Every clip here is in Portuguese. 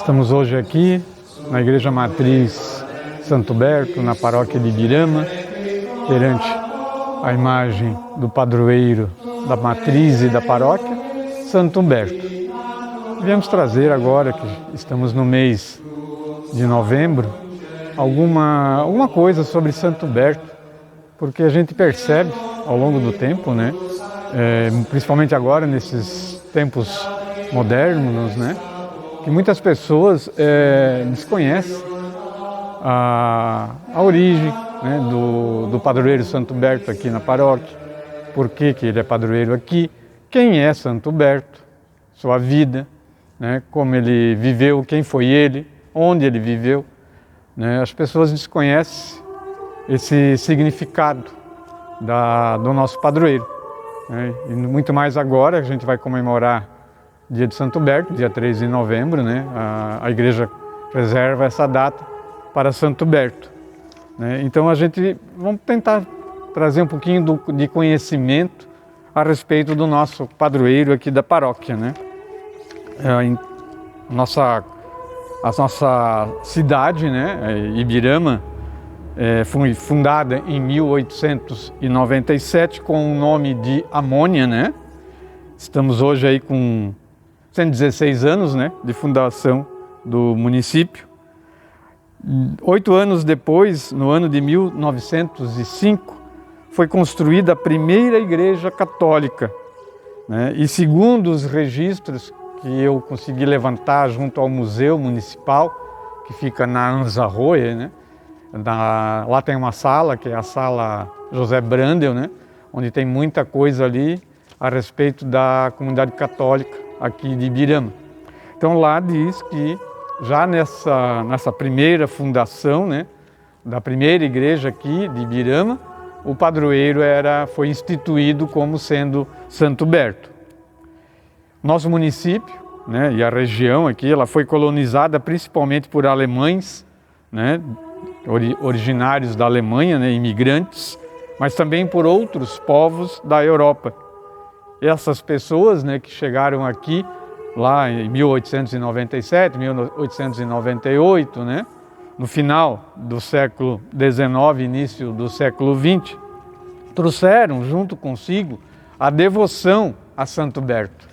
Estamos hoje aqui na Igreja Matriz Santo Berto, na paróquia de Ibirama, perante a imagem do padroeiro da matriz e da paróquia, Santo Humberto. Viemos trazer agora, que estamos no mês de novembro, alguma coisa sobre Santo Humberto, porque a gente percebe ao longo do tempo, né, principalmente agora nesses tempos modernos, né, que muitas pessoas desconhecem a origem, né, do padroeiro Santo Humberto aqui na paróquia, por que ele é padroeiro aqui, quem é Santo Humberto, sua vida, né, como ele viveu, quem foi ele, onde ele viveu, né. As pessoas desconhecem esse significado do nosso padroeiro, né, e muito mais agora a gente vai comemorar dia de Santo Humberto, dia 3 de novembro, né? A igreja reserva essa data para Santo Humberto, né? Então vamos tentar trazer um pouquinho de conhecimento a respeito do nosso padroeiro aqui da paróquia, né? A nossa cidade, né? Ibirama, foi fundada em 1897 com o nome de Amônia, né? Estamos hoje aí com 116 anos, né, de fundação do município. 8 anos depois, no ano de 1905, foi construída a primeira igreja católica, né, e segundo os registros que eu consegui levantar junto ao Museu Municipal, que fica na Anza-Roia, né, lá tem uma sala, que é a Sala José Brandel, né, onde tem muita coisa ali a respeito da comunidade católica aqui de Ibirama. Então lá diz que já nessa primeira fundação, né, da primeira igreja aqui de Ibirama, o padroeiro foi instituído como sendo Santo Humberto. Nosso município, né, e a região aqui, ela foi colonizada principalmente por alemães, né, originários da Alemanha, né, imigrantes, mas também por outros povos da Europa. Essas pessoas, né, que chegaram aqui lá em 1897, 1898, né, no final do século XIX, início do século XX, trouxeram junto consigo a devoção a Santo Humberto,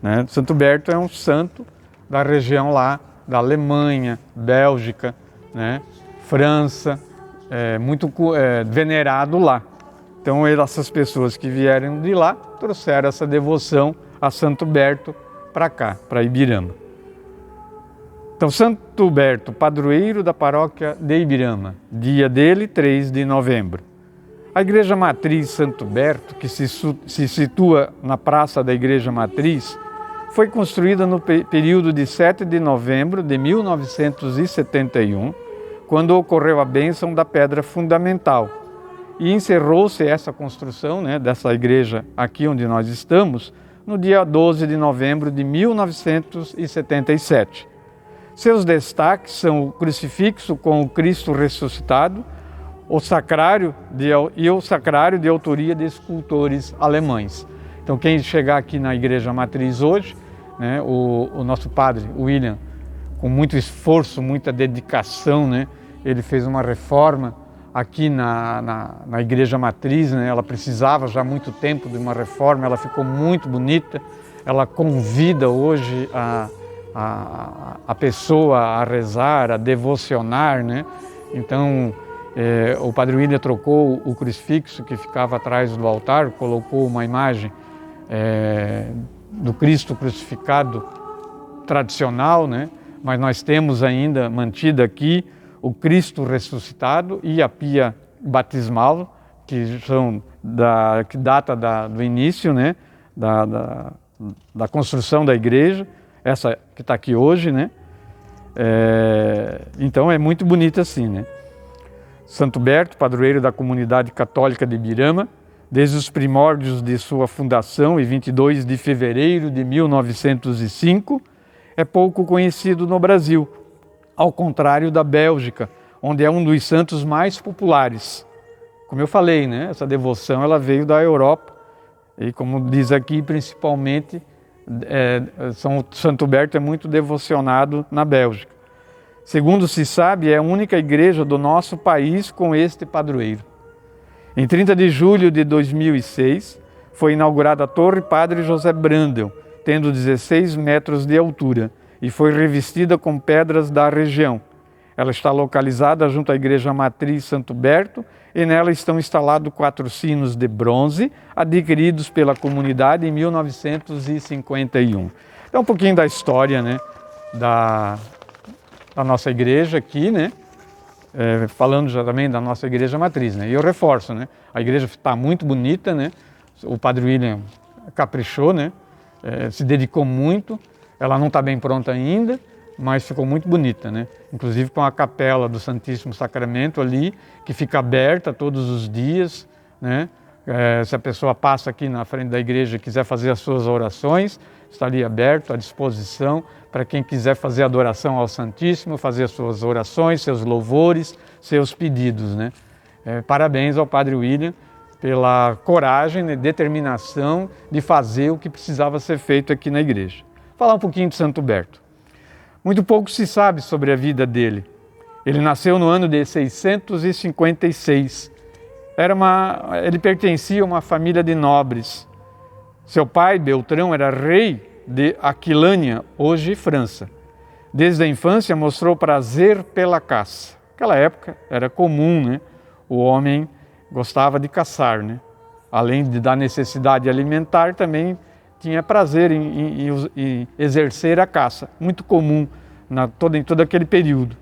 né? Santo Humberto é um santo da região lá da Alemanha, Bélgica, né, França, muito venerado lá. Então essas pessoas que vieram de lá trouxeram essa devoção a Santo Humberto para cá, para Ibirama. Então Santo Humberto, padroeiro da paróquia de Ibirama, dia dele 3 de novembro. A Igreja Matriz Santo Humberto, que se situa na Praça da Igreja Matriz, foi construída no período de 7 de novembro de 1971, quando ocorreu a bênção da pedra fundamental. E encerrou-se essa construção, né, dessa igreja aqui onde nós estamos, no dia 12 de novembro de 1977. Seus destaques são o crucifixo com o Cristo ressuscitado, o sacrário de autoria de escultores alemães. Então quem chegar aqui na Igreja Matriz hoje, né, o nosso padre William, com muito esforço, muita dedicação, né, ele fez uma reforma aqui na Igreja Matriz, né? Ela precisava já há muito tempo de uma reforma, ela ficou muito bonita, ela convida hoje a pessoa a rezar, a devocionar, né? Então o Padre William trocou o crucifixo que ficava atrás do altar, colocou uma imagem do Cristo crucificado tradicional, né? Mas nós temos ainda mantida aqui o Cristo ressuscitado e a pia batismal, que data do início, né, da construção da igreja, essa que está aqui hoje, né? Então é muito bonita assim, né? Santo Humberto, padroeiro da comunidade católica de Ibirama, desde os primórdios de sua fundação, em 22 de fevereiro de 1905, é pouco conhecido no Brasil, ao contrário da Bélgica, onde é um dos santos mais populares. Como eu falei, né, essa devoção ela veio da Europa e, como diz aqui, principalmente Santo Huberto é muito devocionado na Bélgica. Segundo se sabe, é a única igreja do nosso país com este padroeiro. Em 30 de julho de 2006, foi inaugurada a Torre Padre José Brandel, tendo 16 metros de altura, e foi revestida com pedras da região. Ela está localizada junto à Igreja Matriz Santo Huberto e nela estão instalados 4 sinos de bronze, adquiridos pela comunidade em 1951. Então, um pouquinho da história, né, da nossa igreja aqui, né, falando já também da nossa Igreja Matriz, né, e eu reforço, né, a igreja está muito bonita, né, o Padre William caprichou, né, se dedicou muito, ela não está bem pronta ainda, mas ficou muito bonita, né? Inclusive com a capela do Santíssimo Sacramento ali, que fica aberta todos os dias, né? Se a pessoa passa aqui na frente da igreja e quiser fazer as suas orações, está ali aberto, à disposição, para quem quiser fazer adoração ao Santíssimo, fazer as suas orações, seus louvores, seus pedidos, né? Parabéns ao Padre William pela coragem e determinação de fazer o que precisava ser feito aqui na igreja. Falar um pouquinho de Santo Huberto. Muito pouco se sabe sobre a vida dele. Ele nasceu no ano de 656. Ele pertencia a uma família de nobres. Seu pai, Beltrão, era rei de Aquilânia, hoje França. Desde a infância mostrou prazer pela caça. Naquela época era comum, né? O homem gostava de caçar, né? Além da necessidade alimentar, também tinha prazer em exercer a caça, muito comum em todo aquele período,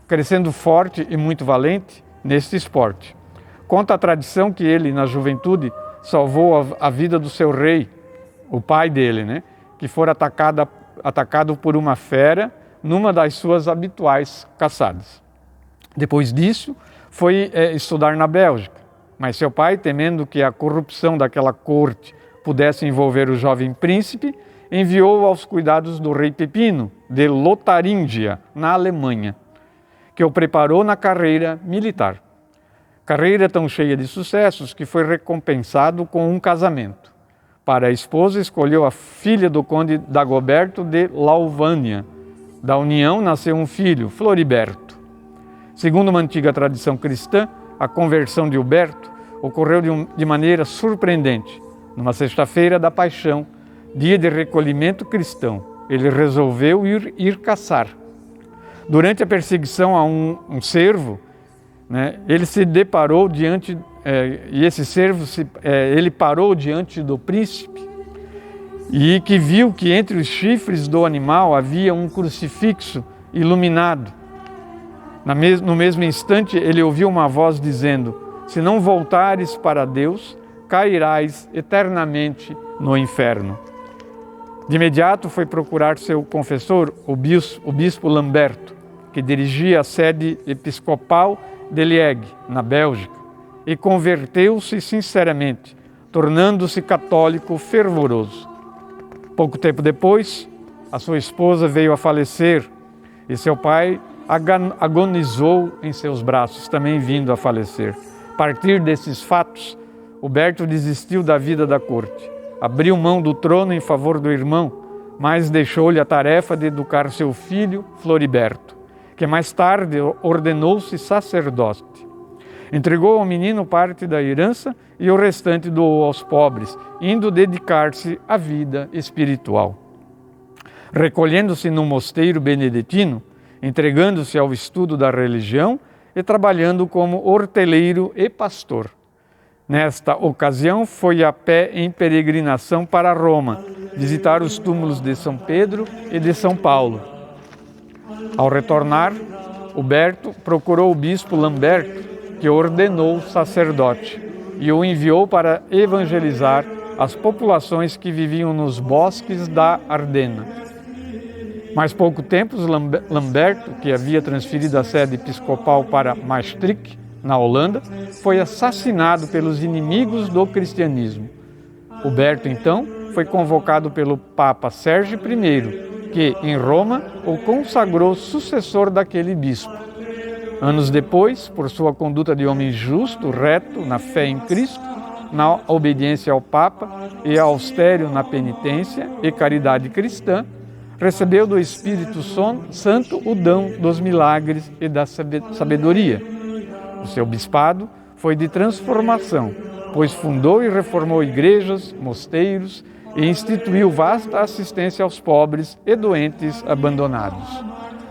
crescendo forte e muito valente neste esporte. Conta a tradição que ele, na juventude, salvou a vida do seu rei, o pai dele, né, que fora atacado por uma fera numa das suas habituais caçadas. Depois disso, foi estudar na Bélgica, mas seu pai, temendo que a corrupção daquela corte pudesse envolver o jovem príncipe, enviou-o aos cuidados do rei Pepino, de Lotaríngia, na Alemanha, que o preparou na carreira militar. Carreira tão cheia de sucessos que foi recompensado com um casamento. Para a esposa, escolheu a filha do conde Dagoberto de Lauvânia. Da união nasceu um filho, Floriberto. Segundo uma antiga tradição cristã, a conversão de Huberto ocorreu de maneira surpreendente. Numa sexta-feira da Paixão, dia de recolhimento cristão, ele resolveu ir caçar. Durante a perseguição a um cervo, né, ele se deparou diante, e esse cervo ele parou diante do príncipe e que viu que entre os chifres do animal havia um crucifixo iluminado. No mesmo instante, ele ouviu uma voz dizendo: se não voltares para Deus, cairás eternamente no inferno. De imediato foi procurar seu confessor, o bispo Lamberto, que dirigia a sede episcopal de Liège, na Bélgica, e converteu-se sinceramente, tornando-se católico fervoroso. Pouco tempo depois, a sua esposa veio a falecer e seu pai agonizou em seus braços, também vindo a falecer. A partir desses fatos, Huberto desistiu da vida da corte, abriu mão do trono em favor do irmão, mas deixou-lhe a tarefa de educar seu filho Floriberto, que mais tarde ordenou-se sacerdote. Entregou ao menino parte da herança e o restante doou aos pobres, indo dedicar-se à vida espiritual. Recolhendo-se no mosteiro beneditino, entregando-se ao estudo da religião e trabalhando como horteleiro e pastor. Nesta ocasião, foi a pé em peregrinação para Roma, visitar os túmulos de São Pedro e de São Paulo. Ao retornar, Huberto procurou o bispo Lamberto, que o ordenou sacerdote, e o enviou para evangelizar as populações que viviam nos bosques da Ardena. Mais pouco tempo, Lamberto, que havia transferido a sede episcopal para Maastricht, na Holanda, foi assassinado pelos inimigos do cristianismo. Huberto, então, foi convocado pelo Papa Sérgio I, que, em Roma, o consagrou sucessor daquele bispo. Anos depois, por sua conduta de homem justo, reto, na fé em Cristo, na obediência ao Papa e austero na penitência e caridade cristã, recebeu do Espírito Santo o dom dos milagres e da sabedoria. O seu bispado foi de transformação, pois fundou e reformou igrejas, mosteiros e instituiu vasta assistência aos pobres e doentes abandonados.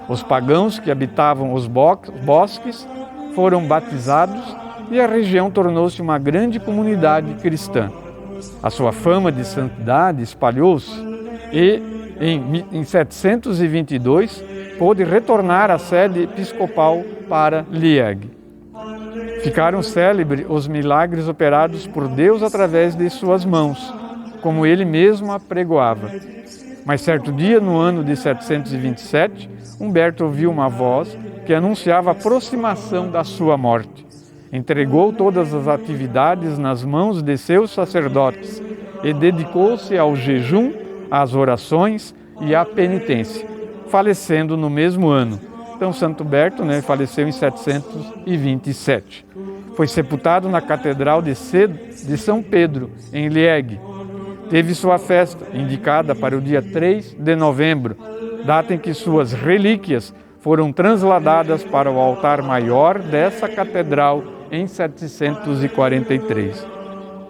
Os pagãos que habitavam os bosques foram batizados e a região tornou-se uma grande comunidade cristã. A sua fama de santidade espalhou-se e, em 722, pôde retornar à sede episcopal para Liège. Ficaram célebres os milagres operados por Deus através de suas mãos, como ele mesmo apregoava. Mas certo dia, no ano de 727, Humberto ouviu uma voz que anunciava a aproximação da sua morte. Entregou todas as atividades nas mãos de seus sacerdotes e dedicou-se ao jejum, às orações e à penitência, falecendo no mesmo ano. Então, Santo Humberto, faleceu em 727. Foi sepultado na Catedral de São Pedro, em Liège. Teve sua festa, indicada para o dia 3 de novembro, data em que suas relíquias foram transladadas para o altar maior dessa catedral em 743.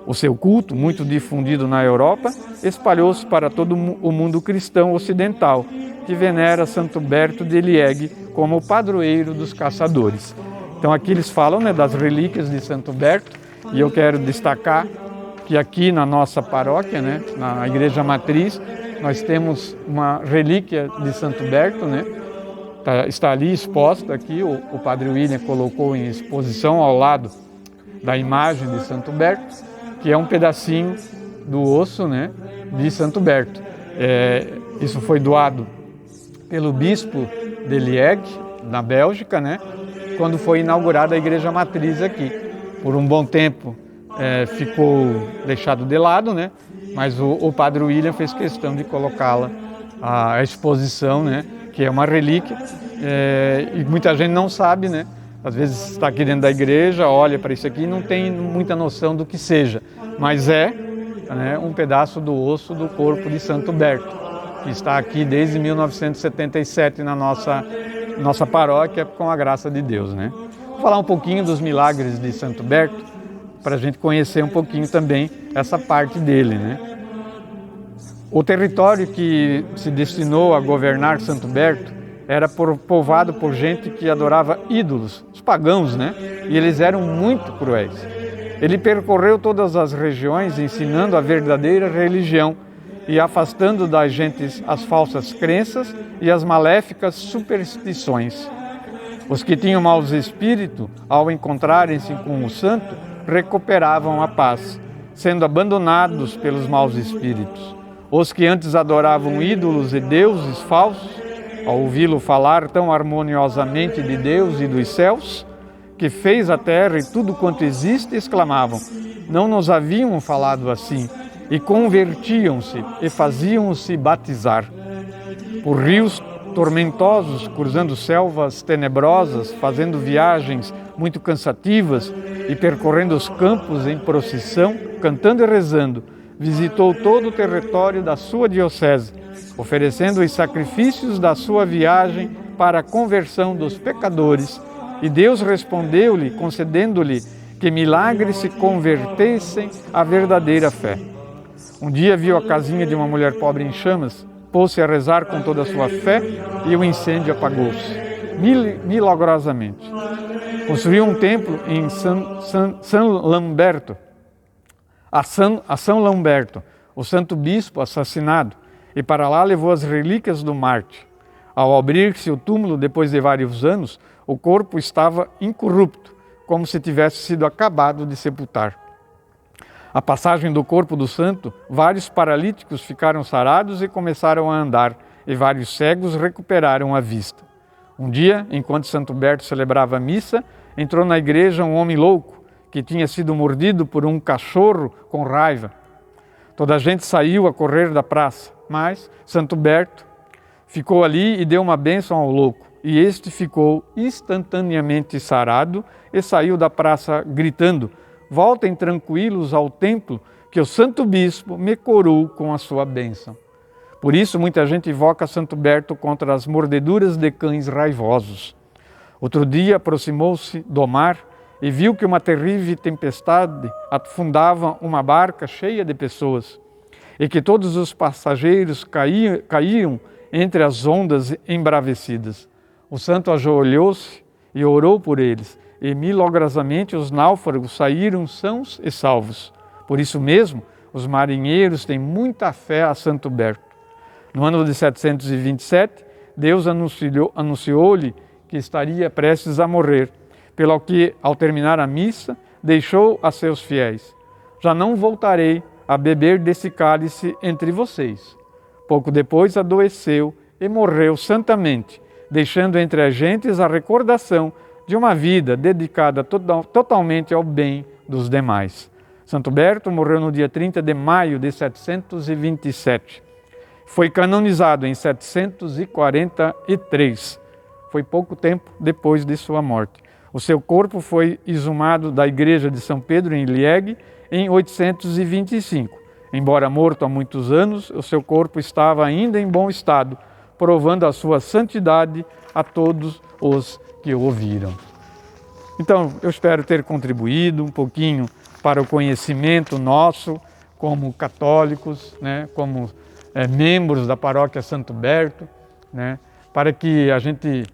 O seu culto, muito difundido na Europa, espalhou-se para todo o mundo cristão ocidental, que venera Santo Humberto de Liège como o padroeiro dos caçadores. Então aqui eles falam das relíquias de Santo Humberto, e eu quero destacar que aqui na nossa paróquia, na Igreja Matriz, nós temos uma relíquia de Santo Humberto, está ali exposta aqui, o Padre William colocou em exposição ao lado da imagem de Santo Humberto, que é um pedacinho do osso, de Santo Humberto. Isso foi doado pelo bispo de Liège, na Bélgica, quando foi inaugurada a Igreja Matriz aqui. Por um bom tempo ficou deixado de lado, mas o Padre William fez questão de colocá-la à exposição, que é uma relíquia, e muita gente não sabe, Às vezes está aqui dentro da igreja, olha para isso aqui e não tem muita noção do que seja, mas é um pedaço do osso do corpo de Santo Humberto, que está aqui desde 1977 na nossa paróquia, com a graça de Deus. Vou falar um pouquinho dos milagres de Santo Humberto, para a gente conhecer um pouquinho também essa parte dele. O território que se destinou a governar Santo Humberto era povoado por gente que adorava ídolos, os pagãos, e eles eram muito cruéis. Ele percorreu todas as regiões ensinando a verdadeira religião e afastando das gentes as falsas crenças e as maléficas superstições. Os que tinham maus espíritos, ao encontrarem-se com o santo, recuperavam a paz, sendo abandonados pelos maus espíritos. Os que antes adoravam ídolos e deuses falsos, ao ouvi-lo falar tão harmoniosamente de Deus e dos céus, que fez a terra e tudo quanto existe, exclamavam: não nos haviam falado assim, e convertiam-se e faziam-se batizar. Por rios tormentosos, cruzando selvas tenebrosas, fazendo viagens muito cansativas e percorrendo os campos em procissão, cantando e rezando, visitou todo o território da sua diocese, oferecendo os sacrifícios da sua viagem para a conversão dos pecadores, e Deus respondeu-lhe, concedendo-lhe que milagres se convertessem à verdadeira fé. Um dia viu a casinha de uma mulher pobre em chamas, pôs-se a rezar com toda a sua fé e o incêndio apagou-se, milagrosamente. Construiu um templo em São Lamberto, a São Lamberto, o santo bispo assassinado, e para lá levou as relíquias do mártir. Ao abrir-se o túmulo depois de vários anos, o corpo estava incorrupto, como se tivesse sido acabado de sepultar. A passagem do corpo do santo, vários paralíticos ficaram sarados e começaram a andar, e vários cegos recuperaram a vista. Um dia, enquanto Santo Humberto celebrava a missa, entrou na igreja um homem louco, que tinha sido mordido por um cachorro com raiva. Toda a gente saiu a correr da praça, mas Santo Humberto ficou ali e deu uma bênção ao louco, e este ficou instantaneamente sarado e saiu da praça gritando: voltem tranquilos ao templo que o Santo Bispo me coroou com a sua bênção. Por isso, muita gente invoca Santo Berto contra as mordeduras de cães raivosos. Outro dia, aproximou-se do mar e viu que uma terrível tempestade afundava uma barca cheia de pessoas e que todos os passageiros caíam entre as ondas embravecidas. O santo ajoelhou-se e orou por eles, e milagrosamente os náufragos saíram sãos e salvos. Por isso mesmo, os marinheiros têm muita fé a Santo Berto. No ano de 727, Deus anunciou-lhe que estaria prestes a morrer, pelo que, ao terminar a missa, deixou a seus fiéis: já não voltarei a beber desse cálice entre vocês. Pouco depois adoeceu e morreu santamente, deixando entre as gentes a recordação de uma vida dedicada totalmente ao bem dos demais. Santo Berto morreu no dia 30 de maio de 727. Foi canonizado em 743. Foi pouco tempo depois de sua morte. O seu corpo foi exumado da igreja de São Pedro em Liege em 825. Embora morto há muitos anos, o seu corpo estava ainda em bom estado, provando a sua santidade a todos os que o ouviram. Então, eu espero ter contribuído um pouquinho para o conhecimento nosso como católicos, né, como membros da paróquia Santo Berto, né, para que a gente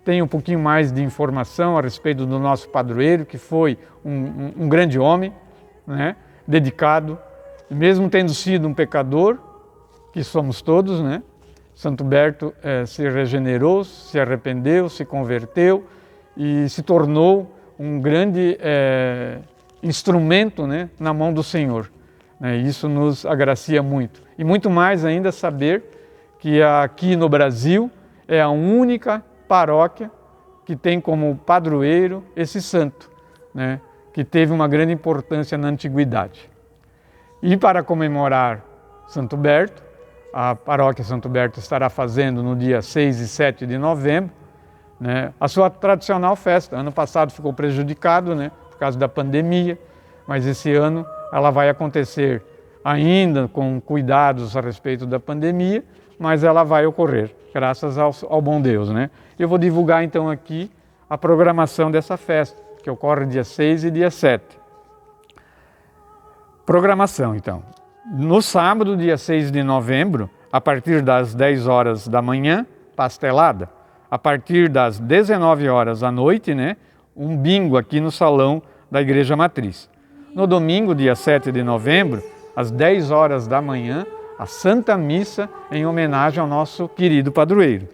tenha um pouquinho mais de informação a respeito do nosso padroeiro, que foi um grande homem, né, dedicado, mesmo tendo sido um pecador, que somos todos, né? Santo Berto se regenerou, se arrependeu, se converteu e se tornou um grande instrumento, né, na mão do Senhor. Isso nos agracia muito. E muito mais ainda saber que aqui no Brasil é a única paróquia que tem como padroeiro esse santo, né, que teve uma grande importância na antiguidade. E para comemorar Santo Berto, a paróquia Santo Berto estará fazendo no dia 6 e 7 de novembro, né, a sua tradicional festa. Ano passado ficou prejudicado, né, por causa da pandemia, mas esse ano ela vai acontecer ainda com cuidados a respeito da pandemia, mas ela vai ocorrer, graças ao bom Deus, né? Eu vou divulgar então aqui a programação dessa festa, que ocorre dia 6 e dia 7. Programação, então. No sábado, dia 6 de novembro, a partir das 10 horas da manhã, pastelada. A partir das 19 horas à noite, né, um bingo aqui no salão da Igreja Matriz. No domingo, dia 7 de novembro, às 10 horas da manhã, a Santa Missa em homenagem ao nosso querido padroeiro.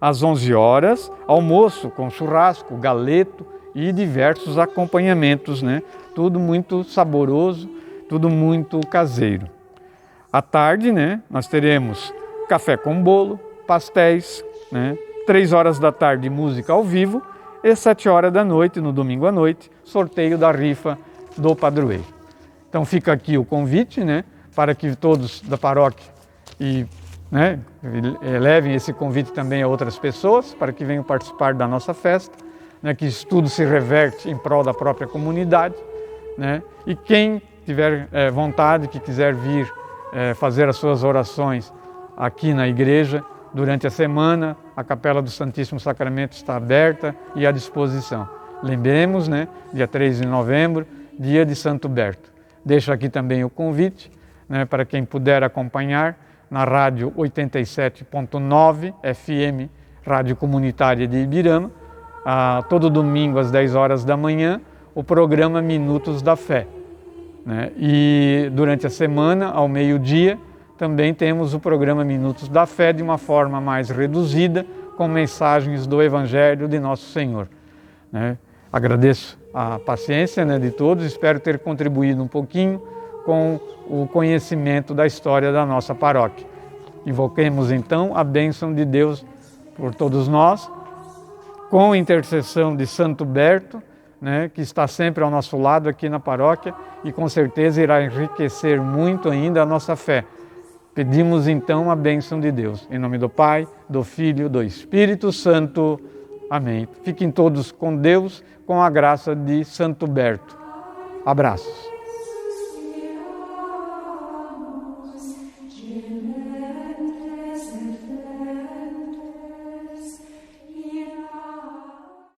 Às 11 horas, almoço com churrasco, galeto e diversos acompanhamentos, né? Tudo muito saboroso, tudo muito caseiro. À tarde, né, nós teremos café com bolo, pastéis, né? 3 horas da tarde, música ao vivo, e 7 horas da noite, no domingo à noite, sorteio da rifa do padroeiro. Então fica aqui o convite, né, para que todos da paróquia levem esse convite também a outras pessoas, para que venham participar da nossa festa, né, que isso tudo se reverte em prol da própria comunidade, né, e quem tiver vontade, que quiser vir fazer as suas orações aqui na igreja, durante a semana, a Capela do Santíssimo Sacramento está aberta e à disposição. Lembremos, né, dia 3 de novembro, dia de Santo Berto. Deixo aqui também o convite, né, para quem puder acompanhar na rádio 87.9 FM, Rádio Comunitária de Ibirama, todo domingo às 10 horas da manhã, o programa Minutos da Fé, né? E durante a semana, ao meio-dia, também temos o programa Minutos da Fé de uma forma mais reduzida, com mensagens do Evangelho de Nosso Senhor, né? Agradeço a paciência, né, de todos, espero ter contribuído um pouquinho com o conhecimento da história da nossa paróquia. Invoquemos então a bênção de Deus por todos nós, com a intercessão de Santo Berto, né, que está sempre ao nosso lado aqui na paróquia e com certeza irá enriquecer muito ainda a nossa fé. Pedimos então a bênção de Deus. Em nome do Pai, do Filho, do Espírito Santo. Amém. Fiquem todos com Deus, com a graça de Santo Berto. Abraços.